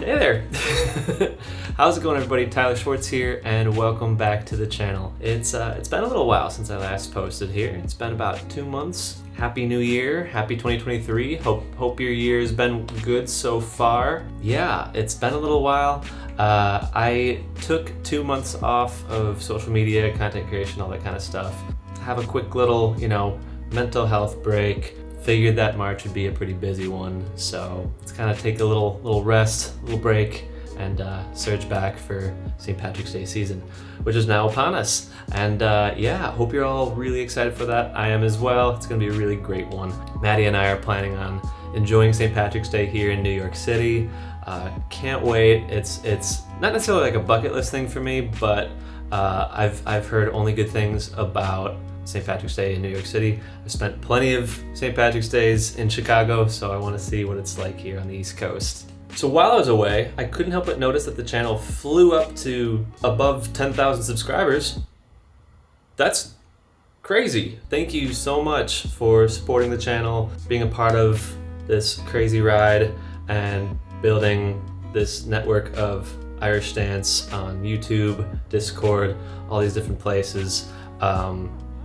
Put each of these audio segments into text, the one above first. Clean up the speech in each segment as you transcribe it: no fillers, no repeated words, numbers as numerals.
Hey there! How's it going, everybody? Tyler Schwartz here, and welcome back to the channel. It's been a little while since I last posted here. It's been about 2 months. Happy New Year, happy 2023. Hope your year's been good so far. Yeah, it's been a little while. I took 2 months off of social media, content creation, all that kind of stuff. Have a quick little, mental health break. Figured that March would be a pretty busy one, so let's kind of take a little rest, a little break, and surge back for St. Patrick's Day season, which is now upon us. And yeah, hope you're all really excited for that. I am as well. It's gonna be a really great one. Maddie and I are planning on enjoying St. Patrick's Day here in New York City. Can't wait. It's not necessarily like a bucket list thing for me, but I've heard only good things about St. Patrick's Day in New York City. I've spent plenty of St. Patrick's Days in Chicago, so I want to see what it's like here on the East Coast. So while I was away, I couldn't help but notice that the channel flew up to above 10,000 subscribers. That's crazy. Thank you so much for supporting the channel, being a part of this crazy ride, and building this network of Irish Dance on YouTube, Discord, all these different places.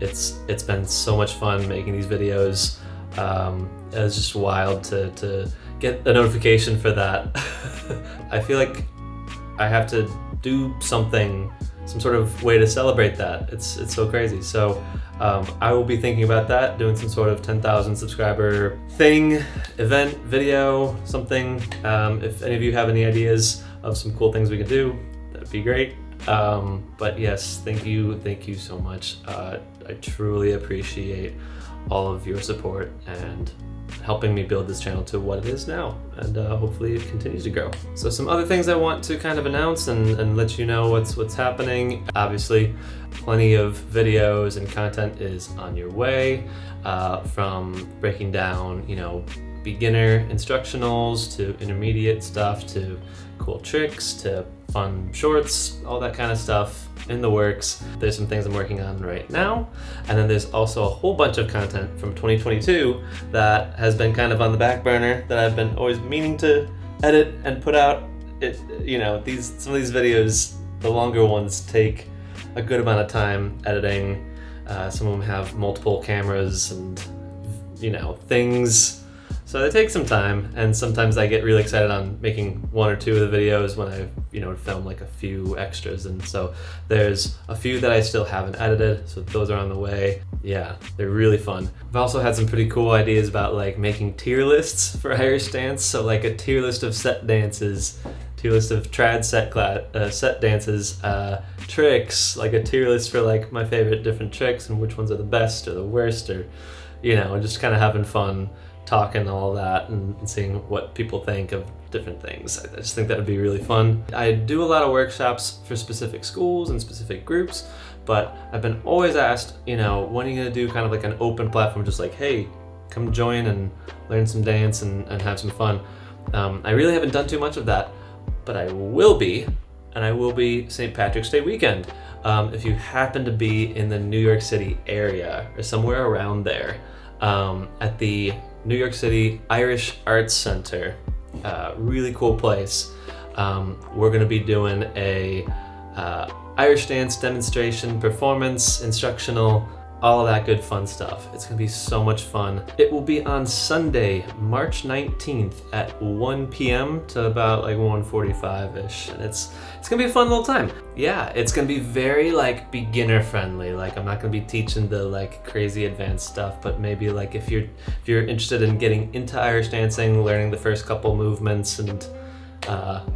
It's been so much fun making these videos. It was just wild to get a notification for that. I feel like I have to do something, some sort of way to celebrate that. It's so crazy. So I will be thinking about that, doing some sort of 10,000 subscriber thing, event, video, something. If any of you have any ideas of some cool things we could do, that'd be great. But yes, thank you so much. I truly appreciate all of your support and helping me build this channel to what it is now, and hopefully it continues to grow. So some other things I want to kind of announce and let you know what's happening. Obviously, plenty of videos and content is on your way, from breaking down, beginner instructionals to intermediate stuff to cool tricks to fun shorts, all that kind of stuff in the works. There's some things I'm working on right now, and then there's also a whole bunch of content from 2022 that has been kind of on the back burner that I've been always meaning to edit and put out. Some of these videos, the longer ones, take a good amount of time editing. Some of them have multiple cameras and things. So they take some time, and sometimes I get really excited on making 1 or 2 of the videos when I, film like a few extras. And so there's a few that I still haven't edited, so those are on the way. Yeah, they're really fun. I've also had some pretty cool ideas about like making tier lists for Irish dance. So like a tier list of set dances, tier list of trad set dances, tricks, like a tier list for like my favorite different tricks and which ones are the best or the worst, or just kind of having fun talking all that and seeing what people think of different things. I just think that would be really fun. I do a lot of workshops for specific schools and specific groups, but I've been always asked, when are you gonna do kind of like an open platform, just like, hey, come join and learn some dance and have some fun. I really haven't done too much of that, but I will be, and I will be St. Patrick's Day weekend. If you happen to be in the New York City area or somewhere around there, at the New York City Irish Arts Center, really cool place. We're gonna be doing a Irish dance demonstration, performance, instructional, all of that good fun stuff. It's gonna be so much fun. It will be on Sunday, March 19th at 1 p.m. to about like 1:45-ish, and it's gonna be a fun little time. Yeah, it's gonna be very like beginner friendly. Like I'm not gonna be teaching the like crazy advanced stuff, but maybe like if you're interested in getting into Irish dancing, learning the first couple movements and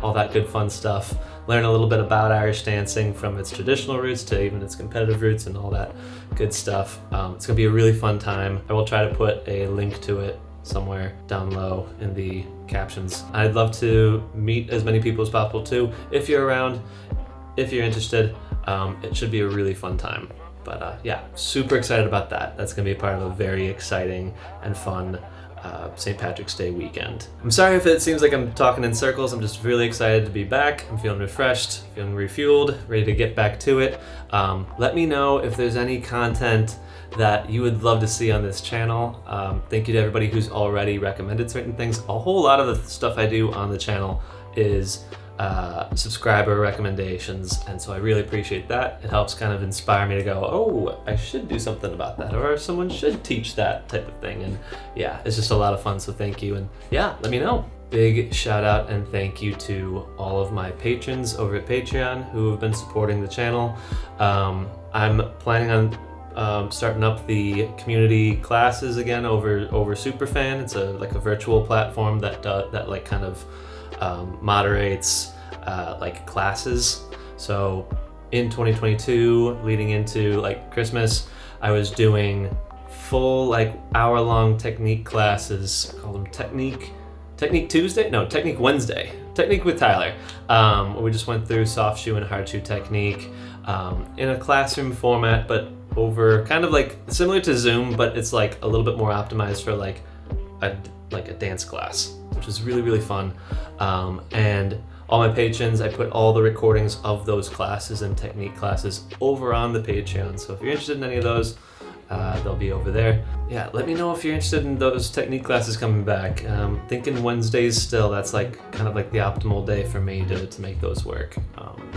all that good fun stuff, learn a little bit about Irish dancing from its traditional roots to even its competitive roots and all that good stuff. It's gonna be a really fun time. I will try to put a link to it somewhere down low in the captions. I'd love to meet as many people as possible too. If you're around, if you're interested, it should be a really fun time. But yeah, super excited about that. That's gonna be a part of a very exciting and fun St. Patrick's Day weekend. I'm sorry if it seems like I'm talking in circles. I'm just really excited to be back. I'm feeling refreshed, feeling refueled, ready to get back to it. Let me know if there's any content that you would love to see on this channel. Thank you to everybody who's already recommended certain things. A whole lot of the stuff I do on the channel is subscriber recommendations, and so I really appreciate that. It helps kind of inspire me to go, oh, I should do something about that, or someone should teach that type of thing. And yeah, it's just a lot of fun, so thank you. And yeah, let me know. Big shout out and thank you to all of my patrons over at Patreon who have been supporting the channel. I'm planning on starting up the community classes again over Superfan. It's like a virtual platform that like kind of moderates like classes. So in 2022, leading into like Christmas, I was doing full like hour-long technique classes. Call them Technique Tuesday? No, Technique Wednesday. Technique with Tyler. We just went through soft shoe and hard shoe technique in a classroom format, but over kind of like similar to Zoom, but it's like a little bit more optimized for like a dance class, which is really, really fun. And all my patrons, I put all the recordings of those classes and technique classes over on the Patreon. So if you're interested in any of those, they'll be over there. Yeah, let me know if you're interested in those technique classes coming back. Thinking Wednesdays still, that's like kind of like the optimal day for me to make those work.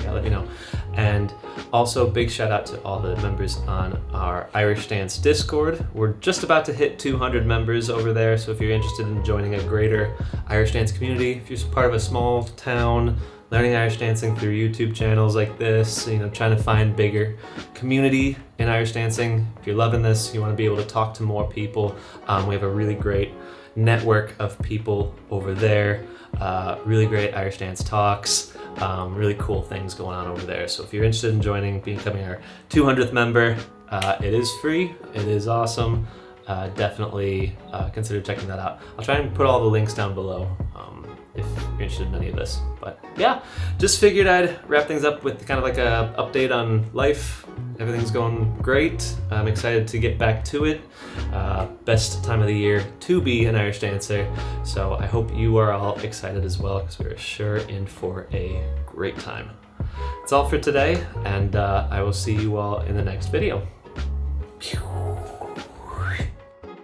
Yeah, let me know. And also big shout out to all the members on our Irish Dance Discord. We're just about to hit 200 members over there, so if you're interested in joining a greater Irish dance community, if you're part of a small town, learning Irish dancing through YouTube channels like this, trying to find bigger community in Irish dancing. If you're loving this, you want to be able to talk to more people. We have a really great network of people over there, really great Irish dance talks, really cool things going on over there. So if you're interested in joining, becoming our 200th member, it is free, it is awesome. Definitely consider checking that out. I'll try and put all the links down below if you're interested in any of this. But yeah, just figured I'd wrap things up with kind of like a update on life. Everything's going great. I'm excited to get back to it. Best time of the year to be an Irish dancer. So I hope you are all excited as well, because we're sure in for a great time. That's all for today, and I will see you all in the next video. Pew.